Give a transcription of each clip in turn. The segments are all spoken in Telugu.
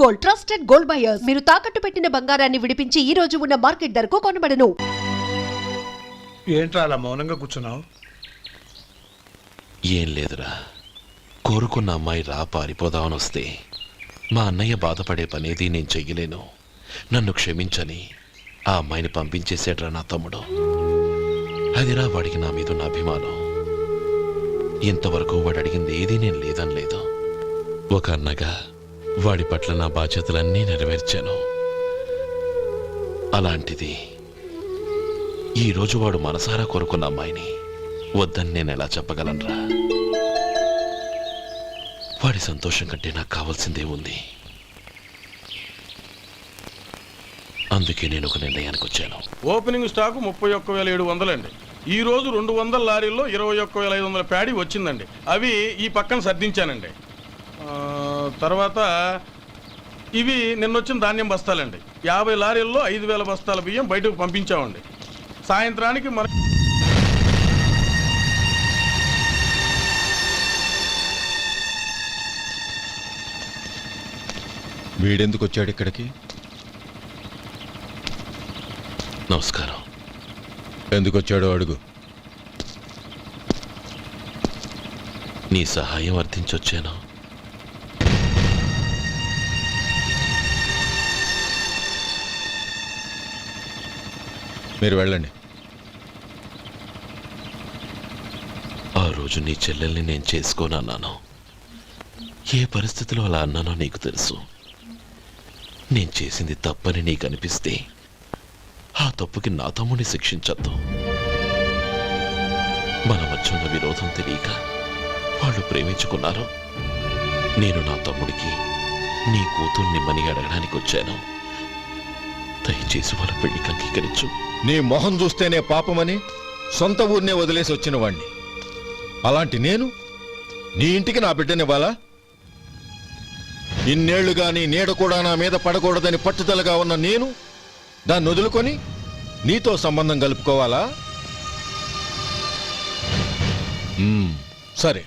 Gold, trusted gold buyers. మీరు తాకట్టు పెట్టిన బంగారాన్ని విడిపించి ఈ రోజు ఉన్న మార్కెట్ ధరకు కొనబడను. ఏంట్రా అలా మౌనంగా కూర్చున్నావు? ఏం లేదురా, కోరుకున్న అమ్మాయి రా పారిపోదామని వస్తే మా అన్నయ్య బాధపడే పనేది నేను చెయ్యలేను, నన్ను క్షమించని ఆ అమ్మాయిని పంపించేసాడ్రా నా తమ్ముడు. అదిరా వాడికి నా మీద ఉన్న అభిమానం. ఇంతవరకు వాడు అడిగింది ఏదీ నేను లేదని లేదు. ఒక అన్నగా వాడి పట్ల నా బాధ్యతలన్నీ నెరవేర్చాను. అలాంటిది ఈరోజు వాడు మనసారా కోరుకున్న అమ్మాయిని వద్దని నేను ఎలా చెప్పగలనురా? వాడి సంతోషం కంటే నాకు కావాల్సిందే ఉంది. అందుకే నేను ఒక నిర్ణయానికి వచ్చాను. ఓపెనింగ్ స్టాకు 31,700 అండి. ఈ రోజు 200 లారీల్లో 21,500 ప్యాడీ వచ్చిందండి. అవి ఈ పక్కన సర్దించానండి. తర్వాత ఇవి నిన్నొచ్చిన ధాన్యం బస్తాలండి. 50 లారీల్లో 5,000 బస్తాల బియ్యం బయటకు పంపించామండి. సాయంత్రానికి మన వీడెందుకు వచ్చాడు ఇక్కడికి? నమస్కారం. ఎందుకు వచ్చాడో అడుగు. నీ సహాయం అర్థించొచ్చాను. మీరు వెళ్ళండి. ఆ రోజు నీ చెల్లెల్ని నేను చేసుకోనన్నాను. ఏ పరిస్థితిలో అలా అన్నానో నీకు తెలుసు. నేను చేసింది తప్పని నీకు అనిపిస్తే ఆ తప్పుకి నా తమ్ముడిని శిక్షించద్దు. మన మధ్య ఉన్న విరోధం తెలియక వాళ్ళు ప్రేమించుకున్నారు. నేను నా తమ్ముడికి నీ కూతుర్ని మని అడగడానికి వచ్చాను. దయచేసి వాళ్ళ పెళ్లికి అంగీకరించు. నీ మొహం చూస్తేనే పాపమని సొంత ఊరినే వదిలేసి వచ్చిన వాణ్ణి. అలాంటి నేను నీ ఇంటికి నా బిడ్డనివ్వాలా? ఇన్నేళ్లుగా నీ నీడ కూడా నా మీద పడకూడదని పట్టుదలగా ఉన్న నేను దాన్ని వదులుకొని నీతో సంబంధం కలుపుకోవాలా? సరే,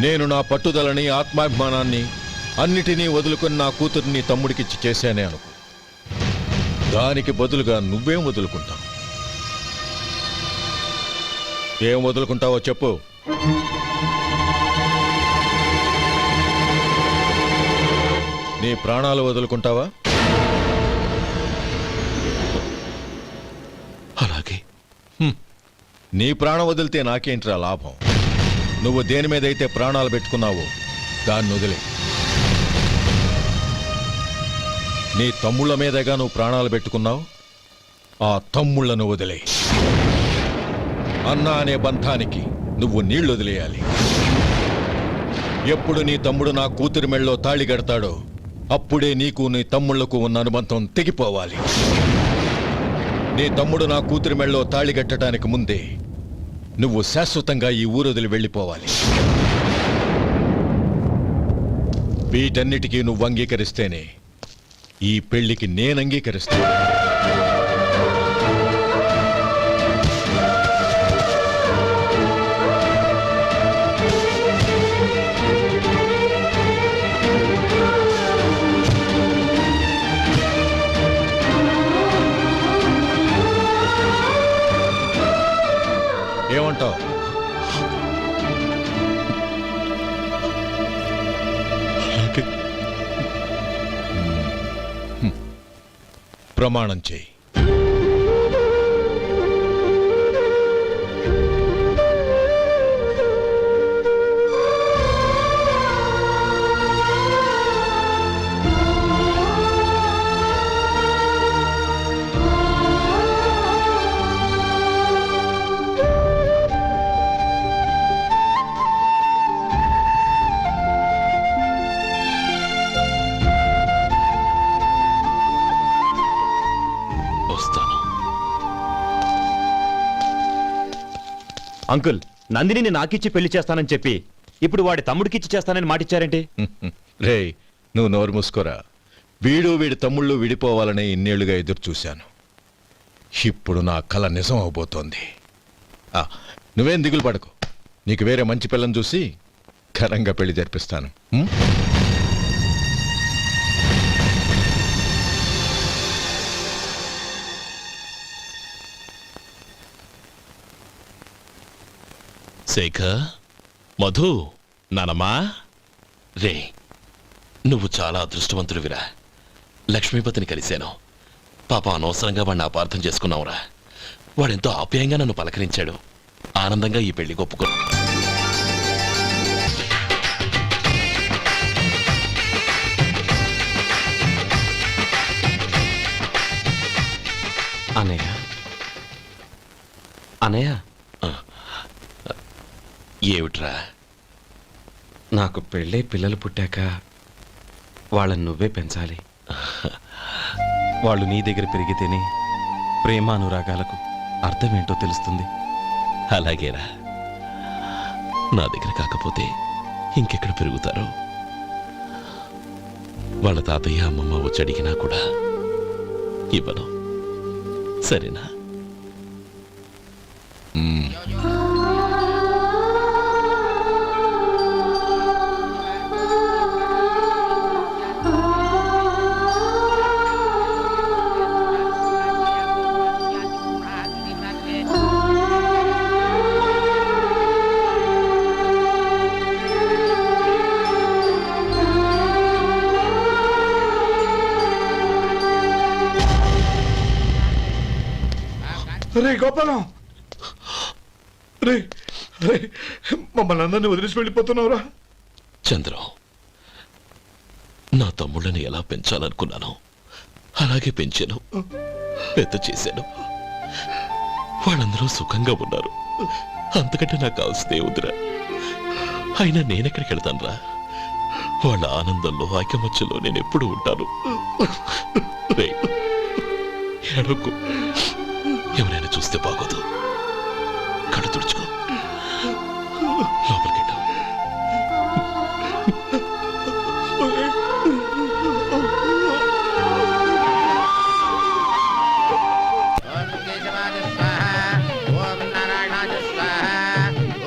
నేను నా పట్టుదలని ఆత్మాభిమానాన్ని అన్నిటినీ వదులుకొని నా కూతుర్ని తమ్ముడికిచ్చి చేశానే అనుకో. దానికి బదులుగా నువ్వేం వదులుకుంటావు? ఏం వదులుకుంటావో చెప్పు. నీ ప్రాణాలు వదులుకుంటావా? అలాగే. నీ ప్రాణం వదిలితే నాకేంట్రా లాభం? నువ్వు దేని మీదైతే ప్రాణాలు పెట్టుకున్నావో దాన్ని వదిలే. నీ తమ్ముళ్ళ మీదగా నువ్వు ప్రాణాలు పెట్టుకున్నావు. ఆ తమ్ముళ్లను వదిలే. అన్న అనే బంధానికి నువ్వు నీళ్లు వదిలేయాలి. ఎప్పుడు నీ తమ్ముడు నా కూతురి మెళ్ళలో తాళి కడతాడో అప్పుడే నీకు నీ తమ్ముళ్లకు ఉన్న అనుబంధం తెగిపోవాలి. నీ తమ్ముడు నా కూతురి మెళ్ళలో తాళి కట్టడానికి ముందే నువ్వు శాశ్వతంగా ఈ ఊరొదిలి వెళ్ళిపోవాలి. వీటన్నిటికీ నువ్వు అంగీకరిస్తేనే ఈ పెళ్లికి నేను అంగీకరిస్తాను. ఏమంటావు? ప్రమాణం చేయి. అంకుల్, నందిని నాకిచ్చి పెళ్లి చేస్తానని చెప్పి ఇప్పుడు వాడి తమ్ముడికిచ్చి చేస్తానని మాటిచ్చారేంటి? రే, నువ్వు నోరు మూసుకోరా. వీడి తమ్ముళ్ళు విడిపోవాలనే ఇన్నేళ్లుగా ఎదురు చూశాను. ఇప్పుడు నా కల నిజం అవబోతోంది. నువ్వేం దిగులు పడకు. నీకు వేరే మంచి పిల్లని చూసి ఘనంగా పెళ్లి జరిపిస్తాను. శేఖర్, మధు, నానమ్మా, రే, నువ్వు చాలా అదృష్టవంతుడివిరా. లక్ష్మీపతిని కలిశాను. పాప అనవసరంగా వాడిని అపార్థం చేసుకున్నావురా. వాడెంతో ఆప్యాయంగా నన్ను పలకరించాడు. ఆనందంగా ఈ పెళ్లి ఒప్పుకున్నా. అన్నయ్య, అన్నయ్య, ఏమిట్రా? నాకు పెళ్ళై పిల్లలు పుట్టాక వాళ్ళని నువ్వే పెంచాలి. వాళ్ళు నీ దగ్గర పెరిగితేనే ప్రేమానురాగాలకు అర్థమేంటో తెలుస్తుంది. అలాగేరా. నా దగ్గర కాకపోతే ఇంకెక్కడ పెరుగుతారు? వాళ్ళ తాతయ్య అమ్మమ్మ వచ్చి అడిగినా కూడా ఇవ్వను. సరేనా? రే గోపాలం, రే రే, మమ్మల్ని అందరినీ వదిలేసి వెళ్ళిపోతున్నావురా? చంద్రం, నా తమ్ముళ్ళని ఎలా పెంచాలనుకున్నాను అలాగే పెంచాను, పెద్ద చేశాను. వాళ్ళందరూ సుఖంగా ఉన్నారు. అంతకంటే నాకు కావాల్సిందే వద్దురా. అయినా నేనెక్కడికి వెళ్తానురా? వాళ్ళ ఆనందంలో ఐకమత్యంలో నేను ఎప్పుడు ఉంటాను. రేయ్, ఏడవకు. ఎవరైనా చూస్తే బాగోదు. కళ్ళు తుడుచుకో. లోపలికి వెళ్ళు. ఓం కేశవాయ స్వాహ, ఓం నారాయణాయ స్వాహ,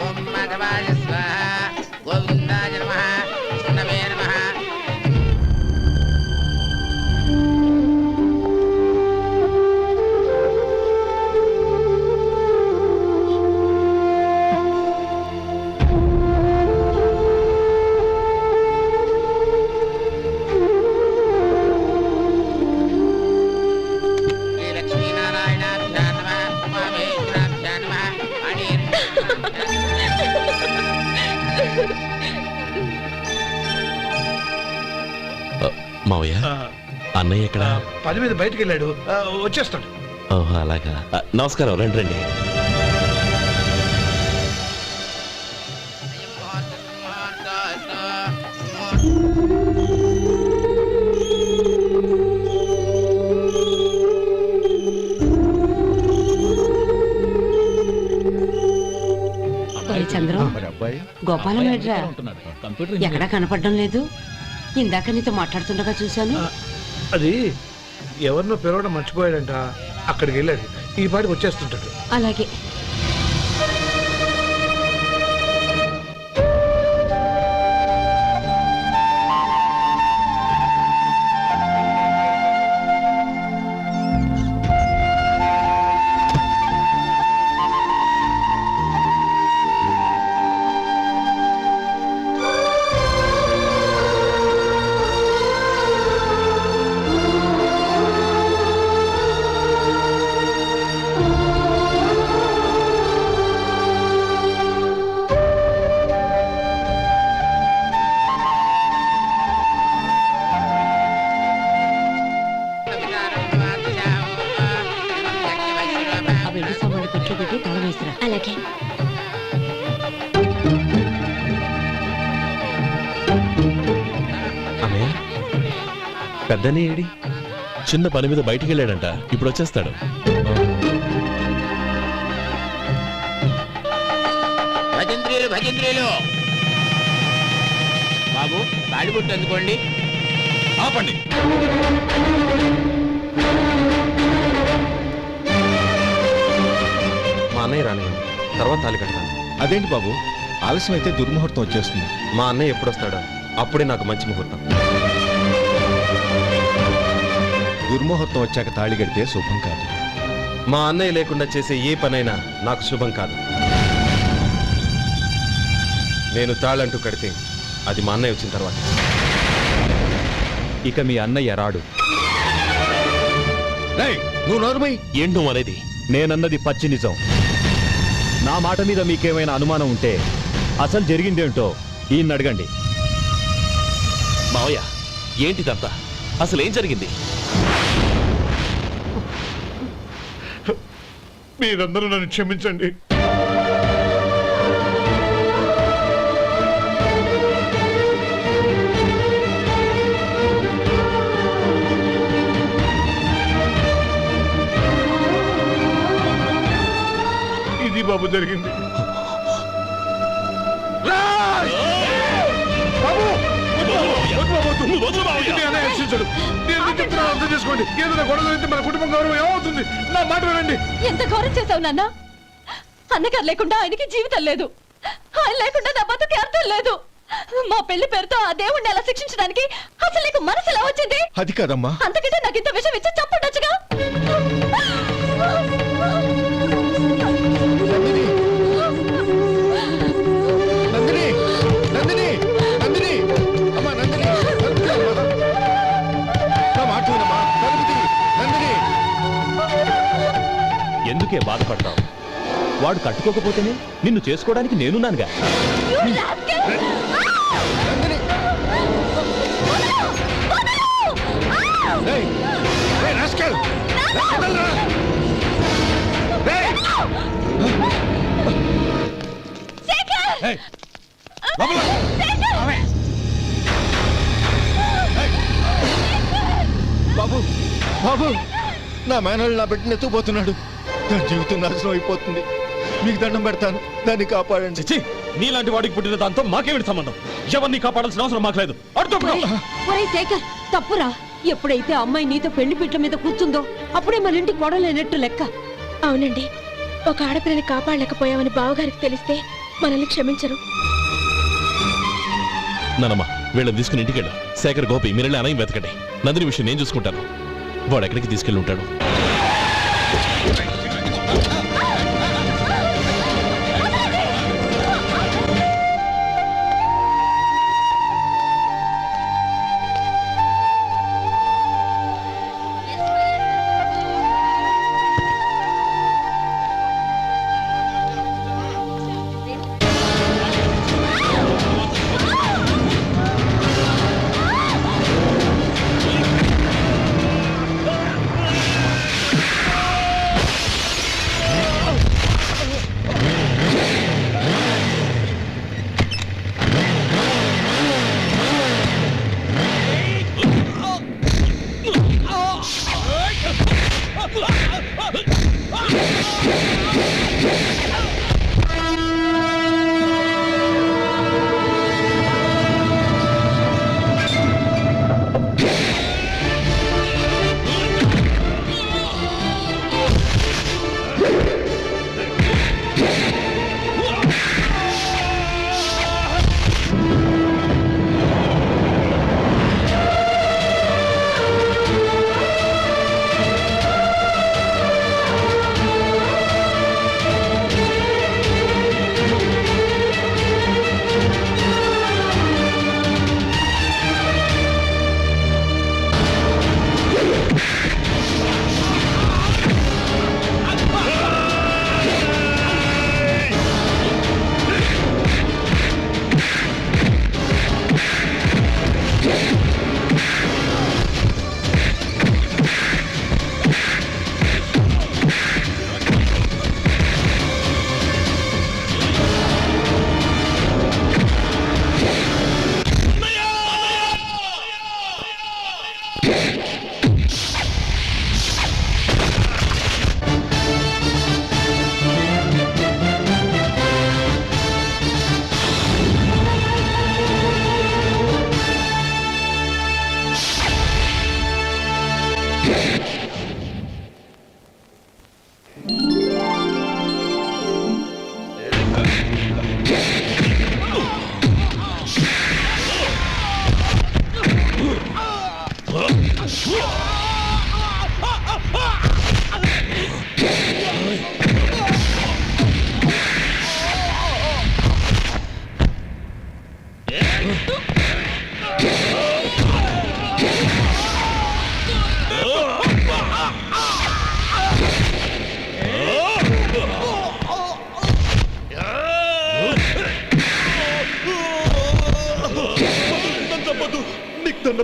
ఓం మాధవాయ స్వాహ, గోవిందాయ నమః, విష్ణవే నమః. శ్రీ లక్ష్మీనారాయణాభ్యాం నమః, ఉమామహేశ్వరాభ్యాం నమః, మావయ్య, అన్నయ్య ఎక్కడ? పని మీద బయటికి వెళ్ళాడు, వచ్చేస్తాడు. ఓహో, అలాగా. నమస్కారం. రండి రండి. చంద్రం, గోపాలం ఏడ్రా? ఎక్కడా కనపడడం లేదు. ఇందాక నీతో మాట్లాడుతుండగా చూశాను. అది ఎవరినో పిలవడం మర్చిపోయాడంట, అక్కడికి వెళ్ళాడు. ఈ పాటికి వచ్చేస్తుంటాడు. అలాగే. ఆ వెండి సామాన్లు పెట్టి పెట్టి తాళం వేసిరా. అలాగే. అన్నయ్య, పెద్దనే ఏడి? చిన్న పని మీద బయటికి వెళ్ళాడంట. ఇప్పుడు వచ్చేస్తాడు. భజంత్రీలు భజంత్రీలు, బాబు తాడిబుట్టు అందుకోండి. ఆపండి. మా అన్నయ్య రానివ్వండి, తర్వాత తాళి కడతాను. అదేంటి బాబు, ఆలస్యం అయితే దుర్ముహూర్తం వచ్చేస్తుంది. మా అన్నయ్య ఎప్పుడు వస్తాడో అప్పుడే నాకు మంచి ముహూర్తం. దుర్ముహూర్తం వచ్చాక తాళి కడితే శుభం కాదు. మా అన్నయ్య లేకుండా చేసే ఏ పనైనా నాకు శుభం కాదు. నేను తాళంటూ కడితే అది మా అన్నయ్య వచ్చిన తర్వాత. ఇక మీ అన్నయ్య రాడు. రేయ్, నువ్వు నోరుమై. ఏంటి నువ్వు అనేది? నేనన్నది పచ్చి నిజం. నా మాట మీద మీకేమైనా అనుమానం ఉంటే అసలు జరిగిందేంటో ఈయన్ని అడగండి. మావయ్య, ఏంటిదంతా? అసలు ఏం జరిగింది? మీరందరూ నన్ను క్షమించండి. ఇది బాబు జరిగింది. అర్థం చేసుకోండి. ఏదైనా గొడవ జరిగితే మన కుటుంబం గౌరవం ఏమవుతుంది? నా మాట వినండి. ఎంత ఘోరం చేశావు నాన్న. అన్నగారు లేకుండా ఆయనకి జీవితం లేదు, ఆయన లేకుండా నా బతుకి అర్థం లేదు. మా పెళ్లి పేరుతో ఆ దేవుణ్ణి ఎలా శిక్షించడానికి అసలు నీకు మనసు ఎలా వచ్చింది? అది కాదమ్మా. అంతకంటే నాకు ఇంత విషయం ఇచ్చి చంపుండొచ్చుగా. నందిని, నందిని, నందిని, నందిని, అమ్మా నందిని, నందిని అమ్మా. నా మాట వినమ్మా. నందిని. ఎందుకే బాధపడతావు? వాడు కట్టుకోకపోతేనే నిన్ను చేసుకోవడానికి నేనున్నానుగా. రేయ్, రేయ్ రాస్కెల్. వదలరా. రేయ్. ఏయ్, లోపల. ఏయ్. బాబు, బాబు, నా మేనల్ని నా బిడ్డను ఎత్తుకుపోతున్నాడు. నా జీవితం నాశనం అయిపోతుంది. మీకు దండం పెడతాను, దాన్ని కాపాడండి. చిచ్చి, నీలాంటి వాడికి పుట్టిన దాంతో మాకేమిటి సంబంధం? ఎవరిని కాపాడాల్సిన అవసరం మాకు లేదు. ఒరేయ్ శేఖర్, తప్పురా. ఎప్పుడైతే అమ్మాయి నీతో పెళ్లి పీటల మీద కూర్చుందో అప్పుడే మన ఇంటికి గొడవలేనట్టు లెక్క. అవునండి, ఒక ఆడపిల్లని కాపాడలేకపోయామని బావగారికి తెలిస్తే మనల్ని క్షమించరు. నానమ్మ, వీళ్ళని తీసుకుని ఇంటికి వెళ్ళు. శేఖర్, గోపి, మీరెళ్ళి అన్నయ్య వెతకండి. నందిని విషయం నేను చూసుకుంటాను. వాడు ఎక్కడికి తీసుకెళ్ళి ఉంటాడు?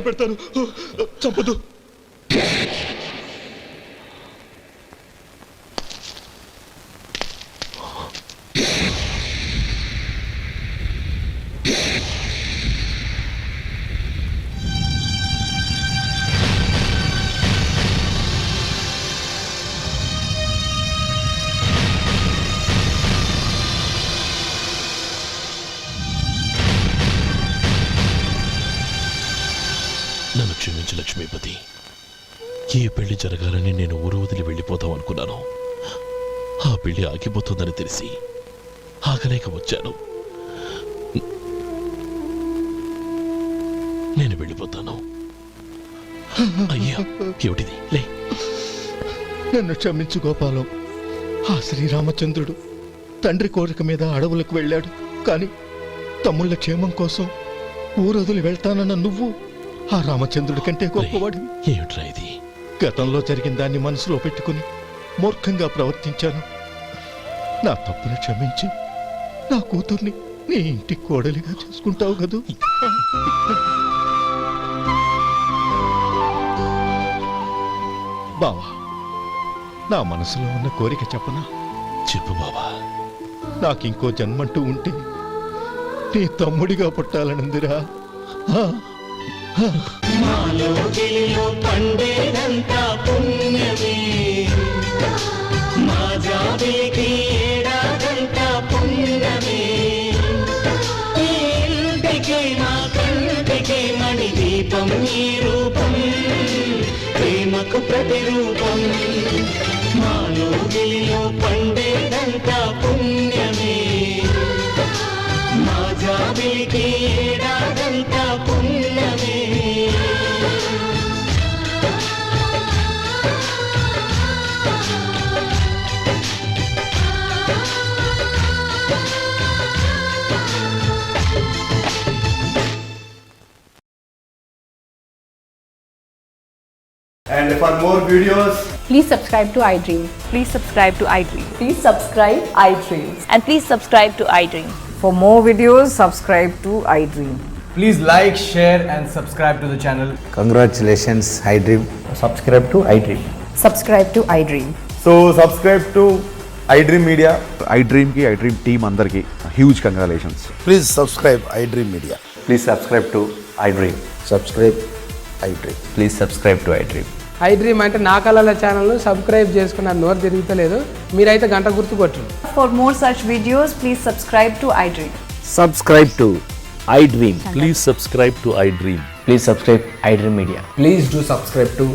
దండం పెడతాను, చంపదు. నన్ను క్షమించు లక్ష్మీపతి. ఈ పెళ్లి జరగాలని నేను ఊరు వదిలి వెళ్ళిపోతాం అనుకున్నాను. ఆ పెళ్లి ఆగిపోతుందని తెలిసి ఆగలేక వచ్చాను. నేను వెళ్ళిపోతాను. అయ్యా, ఏమిటిది? లే. నన్ను క్షమించు గోపాలం. ఆ శ్రీరామచంద్రుడు తండ్రి కోరిక మీద అడవులకు వెళ్ళాడు. కానీ తమ్ముళ్ళ క్షేమం కోసం ఊరొదిలి వెళ్తానన్న నువ్వు ఆ రామచంద్రుడి కంటే గొప్పవాడివి. ఏమిట్రా ఇది? గతంలో జరిగిన దాన్ని మనసులో పెట్టుకుని మూర్ఖంగా ప్రవర్తించాను. నా తప్పును క్షమించి నా కూతుర్ని నీ ఇంటి కోడలిగా చేసుకుంటావు కదూ. బావా, నా మనసులో ఉన్న కోరిక చెప్పనా? చెప్పు బావా. నాకింకో జన్మంటూ ఉంటే నీ తమ్ముడిగా పుట్టాలనుందిరా. పండేదంతా పుణ్యమే, మా జాబిలికి ఏడాదంతా పుణ్యమే. ఈ ఇంటికి మా కంటికి మణి దీపం ఈ రూపం, ప్రేమకు ప్రతిరూపం. మాలో గిలిలో పండేదంతా పుణ్యమే, మా జాబిలికి ఏడాదంతా పుణ్యమే. And for more videos, Please subscribe to iDream. Please subscribe to iDream. Please subscribe iDream. And please subscribe to iDream. For more videos, subscribe to iDream. please like, share and subscribe to the channel. Congratulations, iDream. Subscribe to iDream. Subscribe to iDream. So subscribe to iDream Media. iDream ki iDream team andarki huge congratulations. Please subscribe iDream Media. Please subscribe to iDream. Subscribe iDream. Please subscribe to iDream. iDream అంటే నా కళల ఛానల్ను సబ్స్క్రైబ్ చేసుకున్న నోరు తిరుగుతలేదు. మీరైతే గంట గుర్తు కొట్టండి. For more such videos, please subscribe to iDream. Subscribe to iDream. Please subscribe to iDream. Please subscribe iDream Media. Please do subscribe to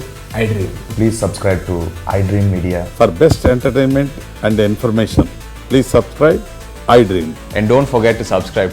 iDream. Please subscribe to iDream Media. For best entertainment and information, please subscribe iDream. And don't forget to subscribe